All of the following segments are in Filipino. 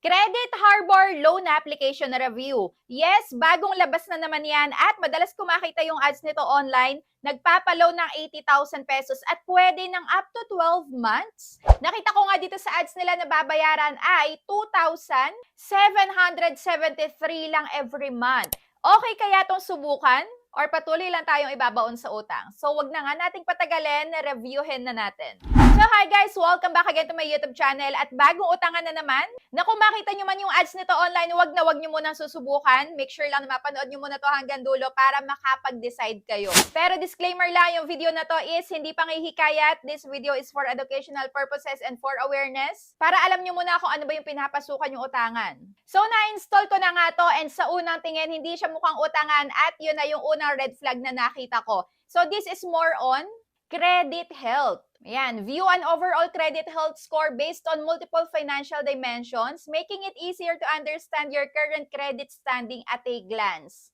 Credit Harbor Loan Application Review. Yes, bagong labas na naman yan at madalas ko makita yung ads nito online. Nagpapaloan ng 80,000 pesos at pwede ng up to 12 months. Nakita ko nga dito sa ads nila na babayaran ay 2,773 lang every month. Okay kaya itong subukan? Or patuloy lang tayong ibabaon sa utang? So wag na nga nating patagalin, reviewin na natin. So hi guys, welcome back again to my YouTube channel at bagong utangan na naman. Na kung makita nyo man yung ads nito online, wag nyo munang susubukan. Make sure lang na mapanood nyo muna to hanggang dulo para makapag-decide kayo. Pero disclaimer lang, yung video na to is hindi pang hihikayat. This video is for educational purposes and for awareness. Para alam nyo muna kung ano ba yung pinapasukan yung utangan. So na-install ko na nga to and sa unang tingin, hindi siya mukhang utangan at yun na yung unang red flag na nakita ko. So this is more on credit health. Ayan, view an overall credit health score based on multiple financial dimensions, making it easier to understand your current credit standing at a glance.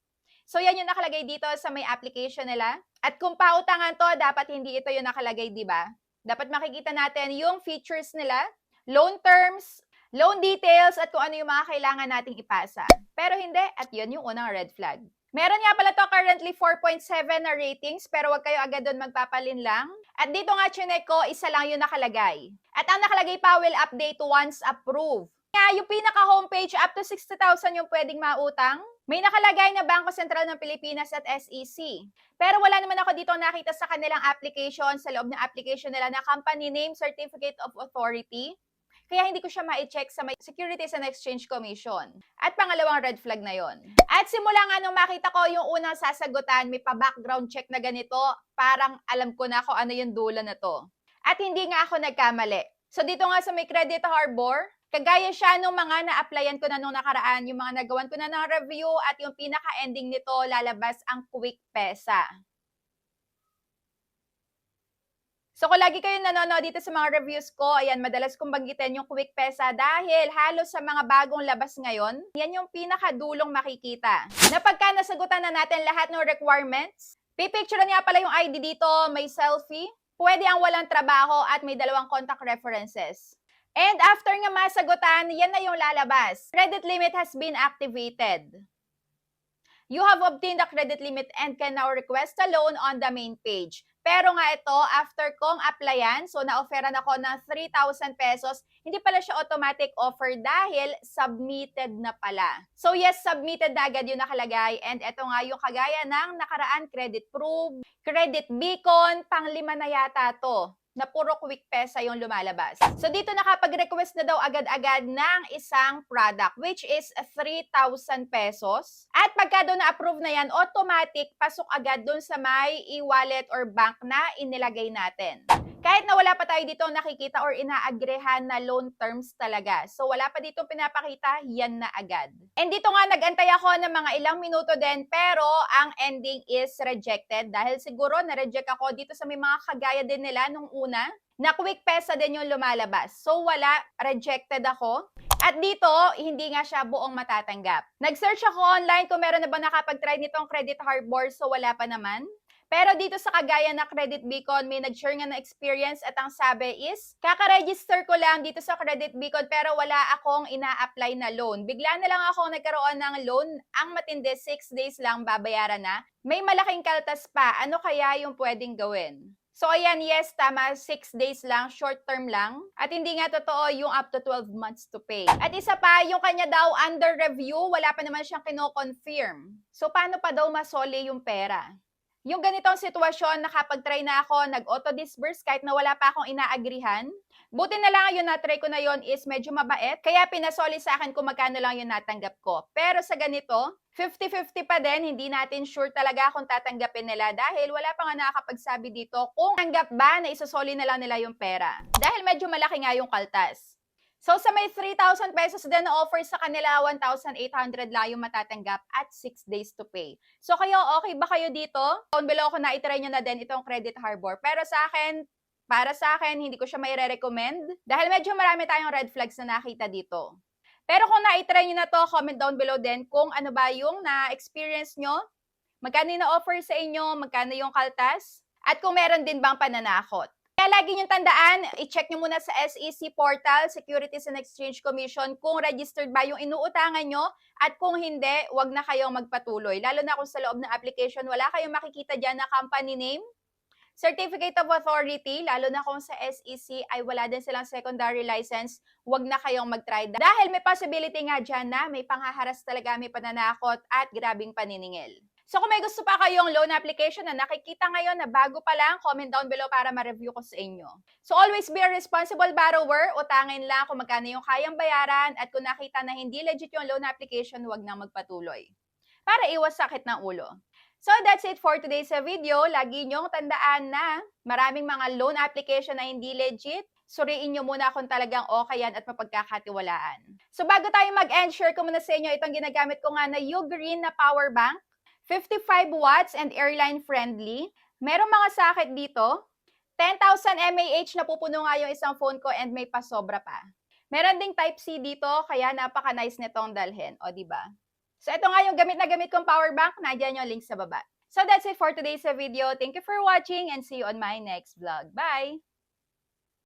So yan yung nakalagay dito sa may application nila. At kung pautangan to, dapat hindi ito yung nakalagay, di ba? Dapat makikita natin yung features nila, loan terms, loan details, at kung ano yung mga kailangan nating ipasa. Pero hindi, at yun yung unang red flag. Meron nga pala to currently 4.7 na ratings, pero wag kayo agad doon magpapalin lang. At dito nga chinek ko, isa lang yung nakalagay. At ang nakalagay pa will update once approved. Nga, yung pinaka-homepage, up to 60,000 yung pwedeng mautang. May nakalagay na Bangko Sentral ng Pilipinas at SEC. Pero wala naman ako dito nakita sa kanilang application, sa loob ng application nila na Company Name Certificate of Authority. Kaya hindi ko siya ma-check sa Securities and Exchange Commission. At pangalawang red flag na yon. At simula nga nung makita ko yung unang sasagutan, may pa-background check na ganito, parang alam ko na kung ano yung dula na to. At hindi nga ako nagkamali. So dito nga sa may Credit Harbor, kagaya siya nung mga na-applyan ko na nung nakaraan, yung mga nagawan ko na ng review at yung pinaka-ending nito, lalabas ang Quick Pesa. So kung lagi kayong nanonood dito sa mga reviews ko, ayan, madalas kong banggitin yung Quick Pesa dahil halos sa mga bagong labas ngayon, yan yung pinakadulong makikita. Na pagka nasagutan na natin lahat ng requirements, pipicturean nga pala yung ID dito, may selfie, pwede ang walang trabaho at may 2 contact references. And after nga masagutan, yan na yung lalabas. Credit limit has been activated. You have obtained the credit limit and can now request a loan on the main page. Pero nga ito, after kong applyan, so na-offeran ako ng 3,000 pesos, hindi pala siya automatic offer dahil submitted na pala. So yes, submitted na agad yung nakalagay. And ito nga yung kagaya ng nakaraan credit proof, credit beacon, pang-5 na yata to na puro Quick Pesa yung lumalabas. So dito nakapag-request na daw agad-agad ng isang product, which is 3,000 pesos. At pagka doon na-approve na yan, automatic, pasok agad doon sa may e-wallet or bank na inilagay natin. Kahit na wala pa tayo dito nakikita or inaagrehan na loan terms talaga. So wala pa dito pinapakita, yan na agad. And dito nga nag-antay ako ng mga ilang minuto din, pero ang ending is rejected dahil siguro na-reject ako dito sa may mga kagaya din nila nung una na Quick Pesa din yung lumalabas. So wala, rejected ako. At dito, hindi nga siya buong matatanggap. Nag-search ako online kung meron na ba nakapag-try nitong Credit Harbor, so wala pa naman. Pero dito sa kagaya na Credit Beacon, may nag-share nga na experience at ang sabi is, kaka-register ko lang dito sa Credit Beacon pero wala akong ina-apply na loan. Bigla na lang ako nagkaroon ng loan, ang matindi 6 days lang babayaran na. May malaking kaltas pa, ano kaya yung pwedeng gawin? So ayan, yes, tama, 6 days lang, short term lang. At hindi nga totoo yung up to 12 months to pay. At isa pa, yung kanya daw under review, wala pa naman siyang kino-confirm. So paano pa daw masoli yung pera? Yung ganitong sitwasyon, nakapag-try na ako, nag-auto-disburse kahit na wala pa akong inaagrihan. Buti na lang yung na-try ko na yon is medyo mabait, kaya pinasoli sa akin kung magkano lang yung natanggap ko. Pero sa ganito, 50-50 pa din, hindi natin sure talaga kung tatanggapin nila dahil wala pa nga nakakapagsabi dito kung tanggap ba na isasoli na lang nila yung pera. Dahil medyo malaki nga yung kaltas. So sa may 3,000 pesos din na offer sa kanila, 1,800 lang yung matatanggap at 6 days to pay. So kayo, okay ba kayo dito? Down below ko na itry nyo na din itong Credit Harbor. Pero para sa akin, hindi ko siya may re-recommend dahil medyo marami tayong red flags na nakita dito. Pero kung na-try nyo na to, comment down below din kung ano ba yung na-experience nyo, magkano yung na-offer sa inyo, magkano yung kaltas, at kung meron din bang pananakot. Kaya Kaya lagi niyong tandaan, i-check niyo muna sa SEC portal, Securities and Exchange Commission, kung registered ba yung inuutangan nyo at kung hindi, wag na kayong magpatuloy. Lalo na kung sa loob ng application, wala kayong makikita dyan na company name, Certificate of Authority, lalo na kung sa SEC ay wala din silang secondary license, wag na kayong mag-try. Dahil may possibility nga dyan na may panghaharas talaga, may pananakot at grabing paniningil. So kung may gusto pa kayong loan application na nakikita ngayon na bago pa lang, comment down below para ma-review ko sa inyo. So always be a responsible borrower, utangin lang kung magkano yung kayang bayaran at kung nakita na hindi legit yung loan application, wag na magpatuloy. Para iwas sakit ng ulo. So that's it for today's video. Lagi nyong tandaan na maraming mga loan application na hindi legit. Suriin nyo muna kung talagang okay yan at mapagkakatiwalaan. So bago tayo mag-end, share ko muna sa inyo itong ginagamit ko nga na Ugreen na power bank. 55 watts and airline friendly. Merong mga sakit dito. 10,000 mAh na pupuno nga yung isang phone ko and may pasobra pa. Meron ding Type-C dito, kaya napaka-nice nitong dalhin. O, diba? So, ito nga yung gamit na gamit kong power bank. Nandiyan yung link sa baba. So, that's it for today's video. Thank you for watching and see you on my next vlog. Bye!